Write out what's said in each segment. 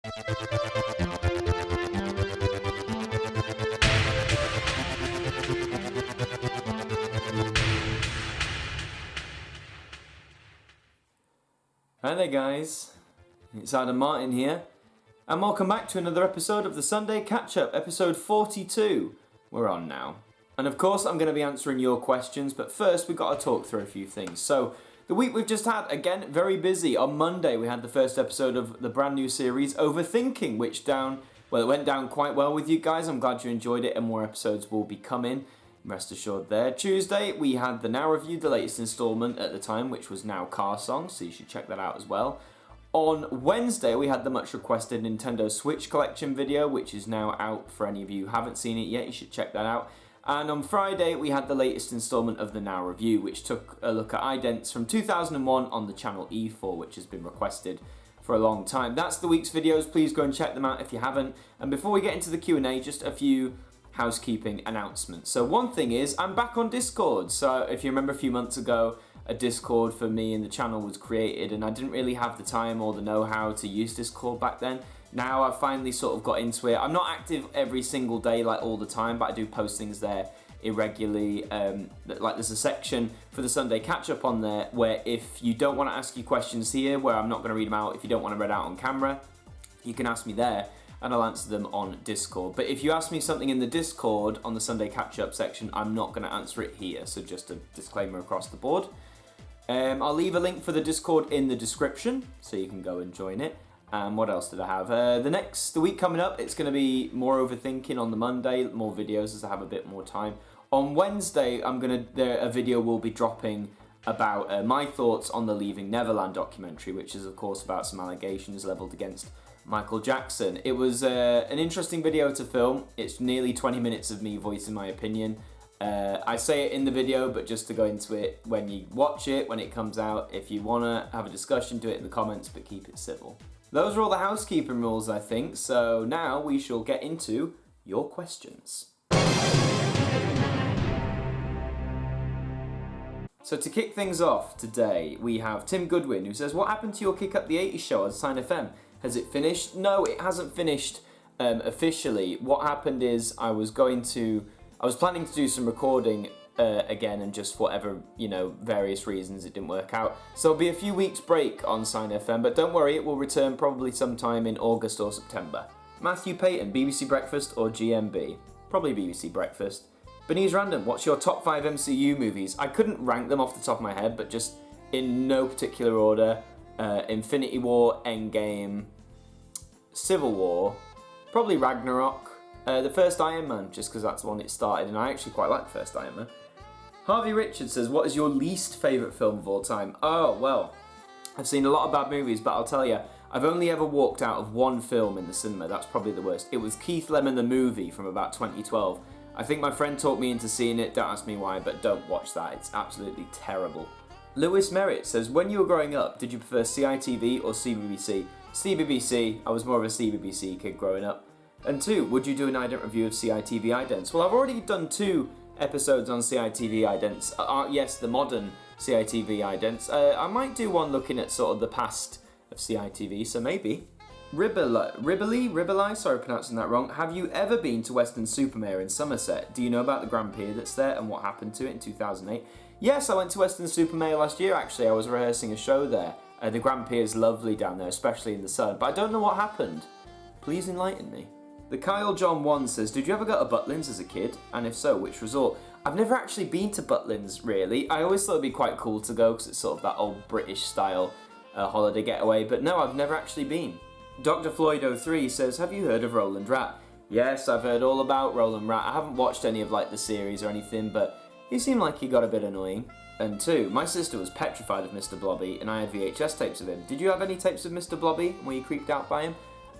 Hi there guys, it's Adam Martyn here, and welcome back to another episode of the Sunday Catch-Up, episode 42. We're on now. And of course I'm going to be answering your questions, but first we've got to talk through a few things. So, the week we've just had, again, very busy. On Monday we had the first episode of the brand new series, Overthinking, which it went down quite well with you guys. I'm glad you enjoyed it, and more episodes will be coming. Rest assured there. Tuesday, we had the Now Review, the latest instalment at the time, which was Now Car Song, so you should check that out as well. On Wednesday, we had the much requested Nintendo Switch Collection video, which is now out for any of you who haven't seen it yet. You should check that out. And on Friday, we had the latest instalment of the Now Review, which took a look at Idents from 2001 on the channel E4, which has been requested for a long time. That's the week's videos. Please go and check them out if you haven't. And before we get into the Q&A, just a few housekeeping announcements. So one thing is, I'm back on Discord. So if you remember a few months ago, a Discord for me and the channel was created, and I didn't really have the time or the know-how to use Discord back then. Now I've finally sort of got into it. I'm not active every single day, like all the time, but I do post things there irregularly. Like there's a section for the Sunday Catch-Up on there where if you don't want to ask your questions here, where I'm not going to read them out, if you don't want to read out on camera, you can ask me there, and I'll answer them on Discord. But if you ask me something in the Discord on the Sunday Catch-Up section, I'm not going to answer it here, so just a disclaimer across the board. I'll leave a link for the Discord in the description, so you can go and join it. And what else did I have? The week coming up, it's going to be more overthinking on the Monday, more videos as I have a bit more time. On Wednesday, a video will be dropping about my thoughts on the Leaving Neverland documentary, which is of course about some allegations levelled against Michael Jackson. It was an interesting video to film. It's nearly 20 minutes of me voicing my opinion. I say it in the video, but just to go into it when you watch it, when it comes out, if you want to have a discussion, do it in the comments, but keep it civil. Those are all the housekeeping rules, I think, so now we shall get into your questions. So to kick things off today, we have Tim Goodwin, who says, what happened to your Kick Up the 80s show on Sign FM? Has it finished? No, it hasn't finished officially. What happened is I was planning to do some recording again, and just for whatever, various reasons it didn't work out. So there'll be a few weeks break on Sign FM, but don't worry, it will return probably sometime in August or September. Matthew Payton, BBC Breakfast or GMB? Probably BBC Breakfast. Benese Random, what's your top 5 MCU movies? I couldn't rank them off the top of my head, but just in no particular order. Infinity War, Endgame, Civil War, probably Ragnarok, the first Iron Man, just because that's the one it started, and I actually quite like the first Iron Man. Harvey Richard says, what is your least favourite film of all time? Oh, well, I've seen a lot of bad movies, but I'll tell you, I've only ever walked out of one film in the cinema. That's probably the worst. It was Keith Lemon the Movie from about 2012. I think my friend talked me into seeing it, don't ask me why, but don't watch that, it's absolutely terrible. Lewis Merritt says, when you were growing up, did you prefer CITV or Cbeebies? Cbeebies, I was more of a Cbeebies kid growing up. And 2, would you do an ident review of CITV idents? Well, I've already done 2 episodes on CITV idents. Yes, the modern CITV idents. I might do one looking at sort of the past of CITV, so maybe. Ribbley, sorry pronouncing that wrong. Have you ever been to Weston-Super-Mare in Somerset? Do you know about the Grand Pier that's there and what happened to it in 2008? Yes, I went to Weston-Super-Mare last year actually. I was rehearsing a show there. The Grand Pier is lovely down there, especially in the sun, but I don't know what happened. Please enlighten me. The Kyle John 1 says, did you ever go to Butlins as a kid? And if so, which resort? I've never actually been to Butlins, really. I always thought it'd be quite cool to go because it's sort of that old British style holiday getaway, but no, I've never actually been. Dr. Floyd 03 says, have you heard of Roland Rat? Yes, I've heard all about Roland Rat. I haven't watched any of the series or anything, but he seemed like he got a bit annoying. And 2, my sister was petrified of Mr. Blobby, and I had VHS tapes of him. Did you have any tapes of Mr. Blobby? Were you creeped out by him?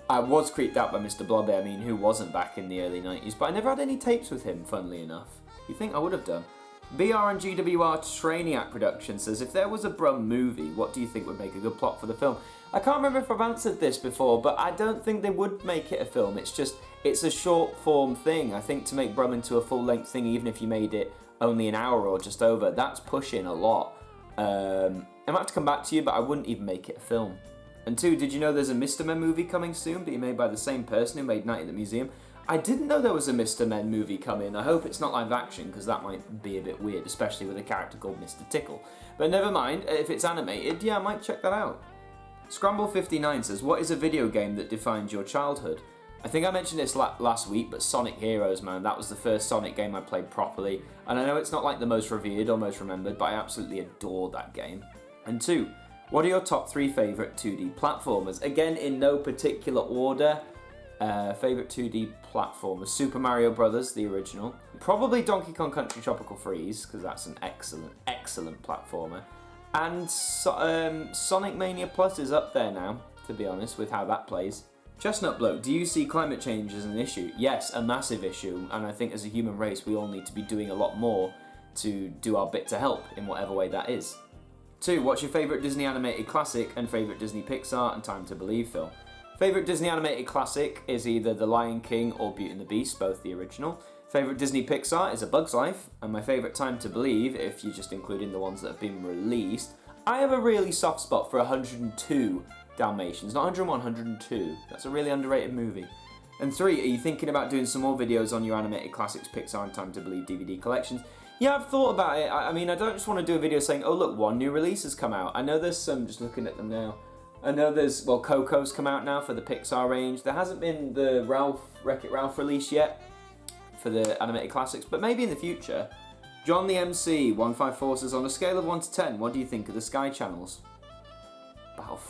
I was creeped out by Mr. Blobby, I mean, who wasn't back in the early 90s, but I never had any tapes with him, funnily enough. You think I would have done? BR and GWR Trainiac Production says, if there was a Brum movie, what do you think would make a good plot for the film? I can't remember if I've answered this before, but I don't think they would make it a film. It's a short form thing. I think to make Brum into a full length thing, even if you made it only an hour or just over, that's pushing a lot. I might have to come back to you, but I wouldn't even make it a film. And 2, did you know there's a Mr. Men movie coming soon, being made by the same person who made Night at the Museum? I didn't know there was a Mr. Men movie coming. I hope it's not live action, because that might be a bit weird, especially with a character called Mr. Tickle. But never mind, if it's animated, yeah, I might check that out. Scramble59 says, what is a video game that defined your childhood? I think I mentioned this last week, but Sonic Heroes, man, that was the first Sonic game I played properly. And I know it's not like the most revered or most remembered, but I absolutely adore that game. And 2, what are your top 3 favourite 2D platformers? Again, in no particular order. Favourite 2D platformers, Super Mario Brothers, the original. Probably Donkey Kong Country Tropical Freeze, because that's an excellent platformer. And Sonic Mania Plus is up there now, to be honest, with how that plays. Chestnut Bloke, do you see climate change as an issue? Yes, a massive issue, and I think as a human race we all need to be doing a lot more to do our bit to help in whatever way that is. 2, what's your favourite Disney animated classic and favourite Disney Pixar and Time to Believe film? Favourite Disney animated classic is either The Lion King or Beauty and the Beast, both the original. Favourite Disney Pixar is A Bug's Life, and my favourite Time to Believe, if you're just including the ones that have been released, I have a really soft spot for 102 Dalmatians, not 101, 102. That's a really underrated movie. And 3, are you thinking about doing some more videos on your animated classics, Pixar and Time to Believe DVD collections? Yeah, I've thought about it. I mean, I don't just want to do a video saying, oh look, one new release has come out. I know there's some, just looking at them now. I know there's, well, Coco's come out now for the Pixar range. There hasn't been the Wreck-It Ralph release yet for the animated classics, but maybe in the future. John the MC 154 says, on a scale of 1 to 10, what do you think of the Sky channels? About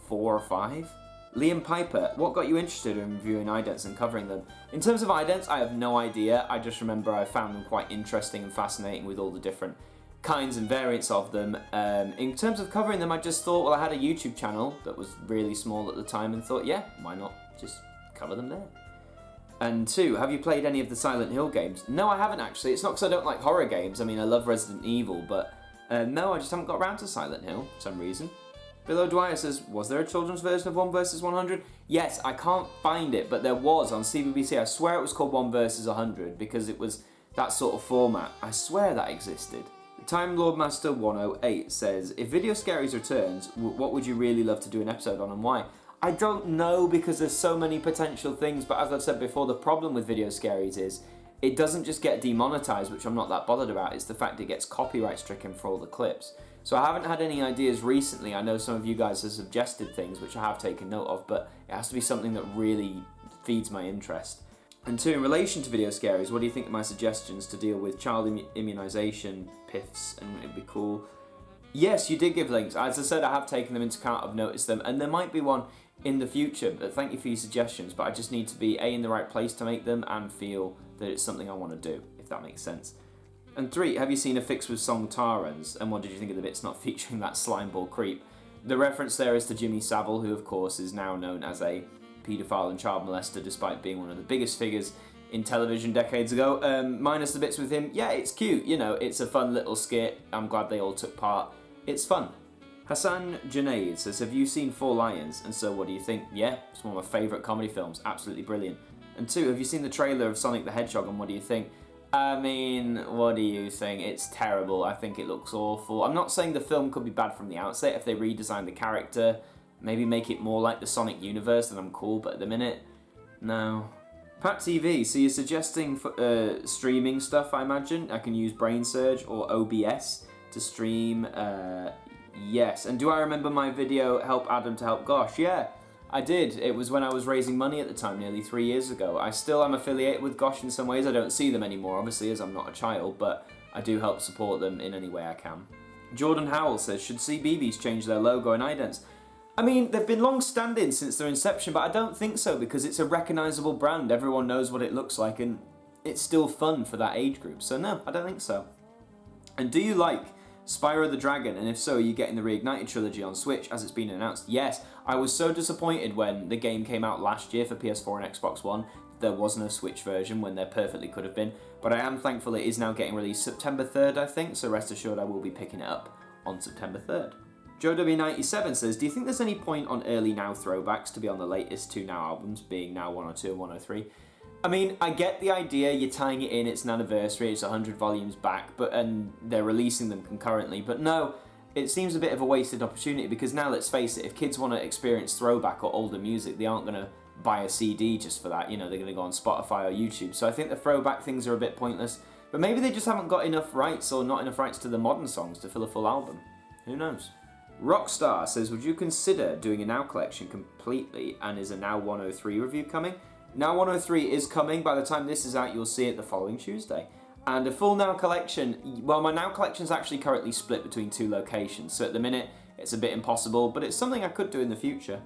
4 or 5? Liam Piper, what got you interested in reviewing idents and covering them? In terms of idents, I have no idea. I just remember I found them quite interesting and fascinating with all the different kinds and variants of them. In terms of covering them, I just thought, well, I had a YouTube channel that was really small at the time and thought, yeah, why not just cover them there? And 2, have you played any of the Silent Hill games? No, I haven't actually. It's not because I don't like horror games. I mean, I love Resident Evil, but no, I just haven't got around to Silent Hill for some reason. Below Dwyer says, was there a children's version of 1 vs 100? Yes, I can't find it, but there was on Cbeebies. I swear it was called 1 vs 100 because it was that sort of format. I swear that existed. Time Lord Master 108 says, if Video Scaries returns, what would you really love to do an episode on and why? I don't know because there's so many potential things, but as I've said before, the problem with Video Scaries is it doesn't just get demonetized, which I'm not that bothered about, it's the fact it gets copyright stricken for all the clips. So I haven't had any ideas recently. I know some of you guys have suggested things, which I have taken note of, but it has to be something that really feeds my interest. And 2, in relation to Video Scaries, what do you think of my suggestions to deal with child immunisation piffs, and it'd be cool? Yes, you did give links. As I said, I have taken them into account, I've noticed them, and there might be one in the future, but thank you for your suggestions, but I just need to be in the right place to make them and feel that it's something I want to do, if that makes sense. And 3, have you seen a fix with Song Tarans, and what did you think of the bits not featuring that slimeball creep? The reference there is to Jimmy Savile, who of course is now known as a paedophile and child molester despite being one of the biggest figures in television decades ago. Minus the bits with him, yeah, it's cute, you know, it's a fun little skit, I'm glad they all took part, it's fun. Hassan Junaid says, have you seen Four Lions, and so what do you think? Yeah, it's one of my favourite comedy films, absolutely brilliant. And 2, have you seen the trailer of Sonic the Hedgehog, and what do you think? I mean, what do you think? It's terrible. I think it looks awful. I'm not saying the film could be bad from the outset if they redesign the character, maybe make it more like the Sonic universe, then I'm cool, but at the minute, no. Pat TV, so you're suggesting for, streaming stuff, I imagine? I can use Brain Surge or OBS to stream, yes. And do I remember my video, Help Adam to Help Gosh? Yeah. I did. It was when I was raising money at the time, nearly 3 years ago. I still am affiliated with Gosh in some ways. I don't see them anymore, obviously, as I'm not a child, but I do help support them in any way I can. Jordan Howell says, should Cbeebies change their logo and idents? I mean, they've been long-standing since their inception, but I don't think so, because it's a recognisable brand. Everyone knows what it looks like, and it's still fun for that age group. So no, I don't think so. And do you like Spyro the Dragon, and if so, are you getting the Reignited Trilogy on Switch as it's been announced? Yes, I was so disappointed when the game came out last year for PS4 and Xbox One. There wasn't a Switch version when there perfectly could have been, but I am thankful it is now getting released September 3rd, I think, so rest assured I will be picking it up on September 3rd. Joe W97 says, do you think there's any point on early Now throwbacks to be on the latest 2 Now albums, being Now 102 and 103? I mean, I get the idea, you're tying it in, it's an anniversary, it's 100 volumes back, and they're releasing them concurrently, but no, it seems a bit of a wasted opportunity because now, let's face it, if kids want to experience throwback or older music, they aren't going to buy a CD just for that. You know, they're going to go on Spotify or YouTube. So I think the throwback things are a bit pointless. But maybe they just haven't got enough rights or not enough rights to the modern songs to fill a full album. Who knows? Rockstar says, would you consider doing a Now collection completely, and is a Now 103 review coming? Now 103 is coming. By the time this is out, you'll see it the following Tuesday. And a full Now collection, well, my Now collection is actually currently split between 2 locations, so at the minute it's a bit impossible, but it's something I could do in the future.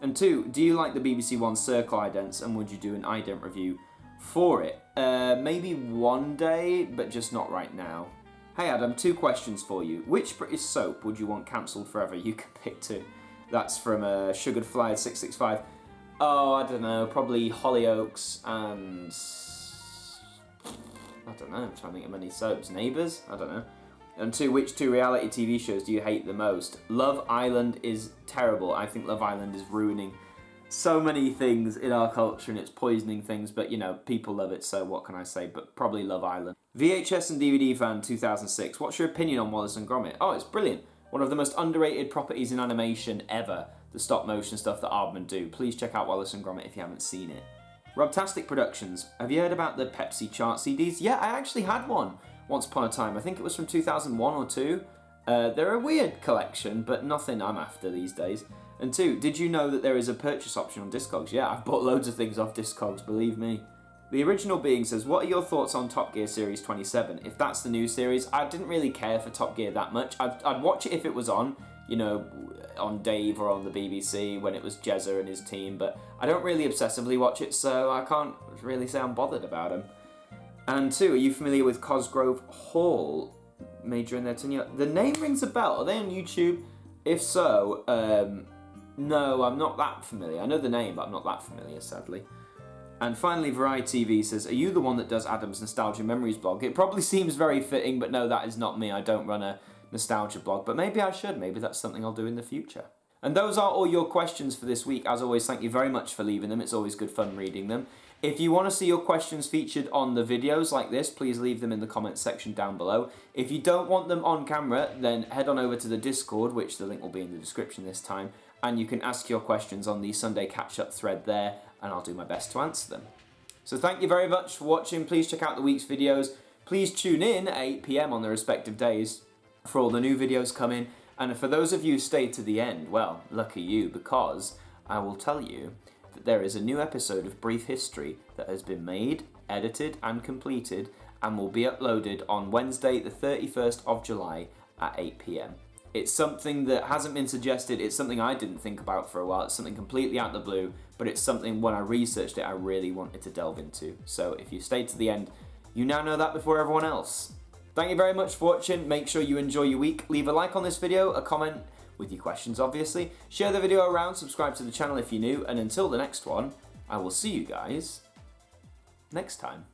And 2, do you like the BBC One Circle idents, and would you do an ident review for it? Maybe one day, but just not right now. Hey Adam, 2 questions for you. Which British soap would you want cancelled forever? You can pick 2. That's from Sugared Fly 665. Oh, I don't know, probably Hollyoaks and... I don't know, I'm trying to think of any soaps. Neighbours? I don't know. And 2, which 2 reality TV shows do you hate the most? Love Island is terrible. I think Love Island is ruining so many things in our culture and it's poisoning things, but you know, people love it, so what can I say? But probably Love Island. VHS and DVD fan 2006. What's your opinion on Wallace and Gromit? Oh, it's brilliant. One of the most underrated properties in animation ever. The stop motion stuff that Aardman do. Please check out Wallace and Gromit if you haven't seen it. Robtastic Productions. Have you heard about the Pepsi chart CDs? Yeah, I actually had one once upon a time. I think it was from 2001 or 2. They're a weird collection, but nothing I'm after these days. And 2, did you know that there is a purchase option on Discogs? Yeah, I've bought loads of things off Discogs, believe me. The Original Being says, what are your thoughts on Top Gear Series 27? If that's the new series, I didn't really care for Top Gear that much. I'd watch it if it was on, you know, on Dave or on the BBC when it was Jezza and his team, but I don't really obsessively watch it, so I can't really say I'm bothered about him. And 2, are you familiar with Cosgrove Hall? Major in their tenure. The name rings a bell. Are they on YouTube? If so, no, I'm not that familiar. I know the name, but I'm not that familiar, sadly. And finally, Variety TV says, are you the one that does Adam's Nostalgia Memories blog? It probably seems very fitting, but no, that is not me. I don't run a nostalgia blog, but maybe I should. Maybe that's something I'll do in the future. And those are all your questions for this week. As always, thank you very much for leaving them. It's always good fun reading them. If you want to see your questions featured on the videos like this, please leave them in the comments section down below. If you don't want them on camera, then head on over to the Discord, which the link will be in the description this time, and you can ask your questions on the Sunday catch-up thread there, and I'll do my best to answer them. So thank you very much for watching. Please check out the week's videos. Please tune in at 8 PM on the respective days for all the new videos coming. And for those of you who stayed to the end, well, lucky you, because I will tell you that there is a new episode of Brief History that has been made, edited and completed and will be uploaded on Wednesday the 31st of July at 8 PM. It's something that hasn't been suggested, it's something I didn't think about for a while, it's something completely out of the blue, but it's something when I researched it I really wanted to delve into. So if you stayed to the end, you now know that before everyone else. Thank you very much for watching, make sure you enjoy your week, leave a like on this video, a comment with your questions obviously, share the video around, subscribe to the channel if you're new, and until the next one, I will see you guys next time.